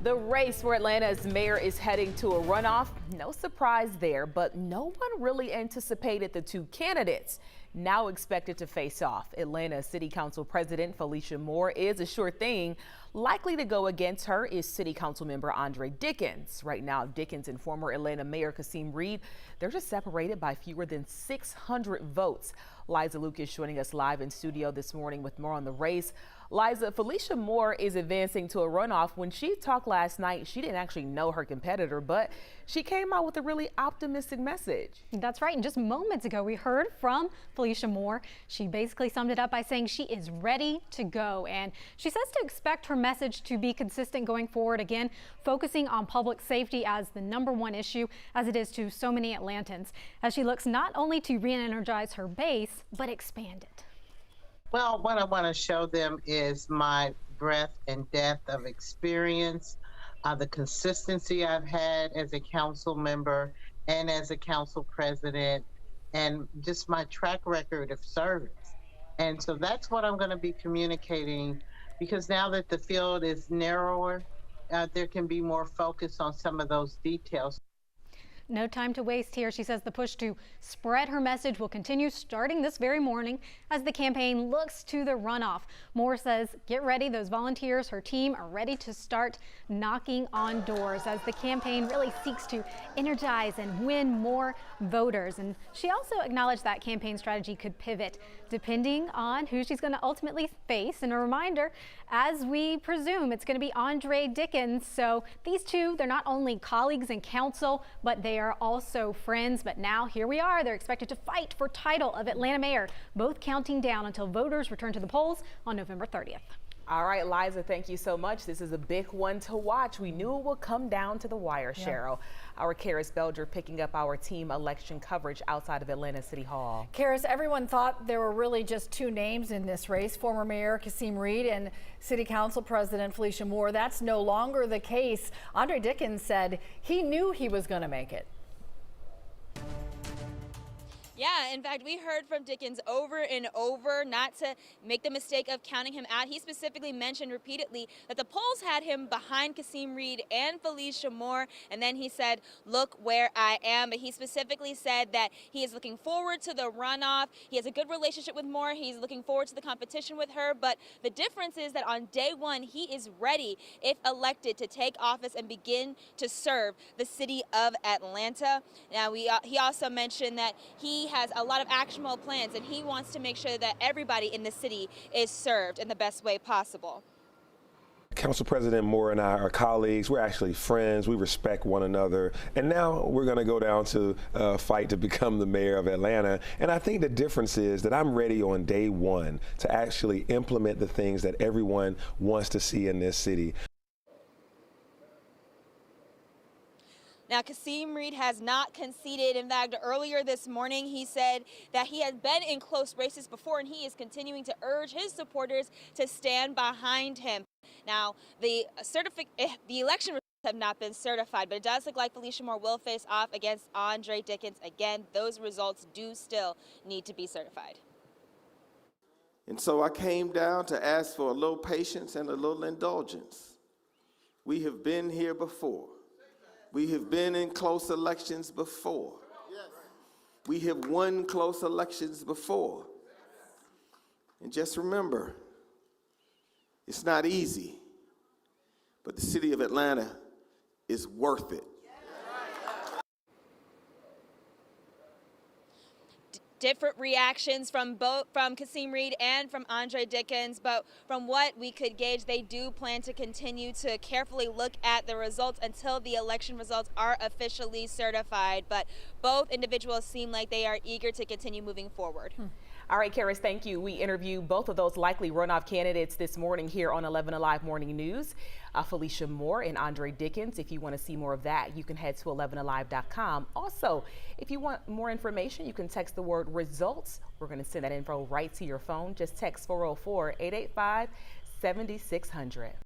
The race for Atlanta's mayor is heading to a runoff. No surprise there, but no one really anticipated the two candidates now expected to face off. Atlanta City Council President Felicia Moore is a sure thing. Likely to go against her is City Council member Andre Dickens. Right now, Dickens and former Atlanta Mayor Kasim Reed, they're just separated by fewer than 600 votes. Liza Lucas joining us live in studio this morning with more on the race. Liza, Felicia Moore is advancing to a runoff. When she talked last night, she didn't actually know her competitor, but she came out with a really optimistic message. That's right. And just moments ago, we heard from Felicia Moore. She basically summed it up by saying she is ready to go. And she says to expect her message to be consistent going forward. Again, focusing on public safety as the #1 issue, as it is to so many Atlantans, as she looks not only to re-energize her base, but expand it. Well, what I want to show them is my breadth and depth of experience, the consistency I've had as a council member and as a council president, and just my track record of service. And so that's what I'm going to be communicating, because now that the field is narrower, there can be more focus on some of those details. No time to waste here. She says the push to spread her message will continue starting this very morning as the campaign looks to the runoff. Moore says, get ready. Those volunteers, her team, are ready to start knocking on doors as the campaign really seeks to energize and win more voters. And she also acknowledged that campaign strategy could pivot depending on who she's going to ultimately face. And a reminder, as we presume, it's going to be Andre Dickens. So these two, they're not only colleagues in council, but they are also friends. But now here we are. They're expected to fight for title of Atlanta mayor, both counting down until voters return to the polls on November 30th. All right, Liza, thank you so much. This is a big one to watch. We knew it would come down to the wire, Cheryl. Our Karis Belger picking up our team election coverage outside of Atlanta City Hall. Karis, everyone thought there were really just two names in this race, former Mayor Kasim Reed and City Council President Felicia Moore. That's no longer the case. Andre Dickens said he knew he was going to make it. Yeah, in fact, we heard from Dickens over and over not to make the mistake of counting him out. He specifically mentioned repeatedly that the polls had him behind Kasim Reed and Felicia Moore, and then he said, look where I am. But he specifically said that he is looking forward to the runoff. He has a good relationship with Moore. He's looking forward to the competition with her. But the difference is that on day one, he is ready, if elected, to take office and begin to serve the city of Atlanta. Now, he also mentioned that he has a lot of actionable plans, and he wants to make sure that everybody in the city is served in the best way possible. Council President Moore and I are colleagues. We're actually friends. We respect one another. And now we're going to go down to fight to become the mayor of Atlanta. And I think the difference is that I'm ready on day one to actually implement the things that everyone wants to see in this city. Now, Kasim Reed has not conceded. In fact, earlier this morning, he said that he has been in close races before, and he is continuing to urge his supporters to stand behind him. Now, the election results have not been certified, but it does look like Felicia Moore will face off against Andre Dickens. Again, those results do still need to be certified. And so I came down to ask for a little patience and a little indulgence. We have been here before. We have been in close elections before. We have won close elections before. And just remember, it's not easy, but the city of Atlanta is worth it. Different reactions from Kasim Reed and from Andre Dickens, but from what we could gauge, they do plan to continue to carefully look at the results until the election results are officially certified. But both individuals seem like they are eager to continue moving forward. All right, Karis, thank you. We interviewed both of those likely runoff candidates this morning here on 11 Alive Morning News, Felicia Moore and Andre Dickens. If you want to see more of that, you can head to 11alive.com. Also, if you want more information, you can text the word results. We're going to send that info right to your phone. Just text 404-885-7600.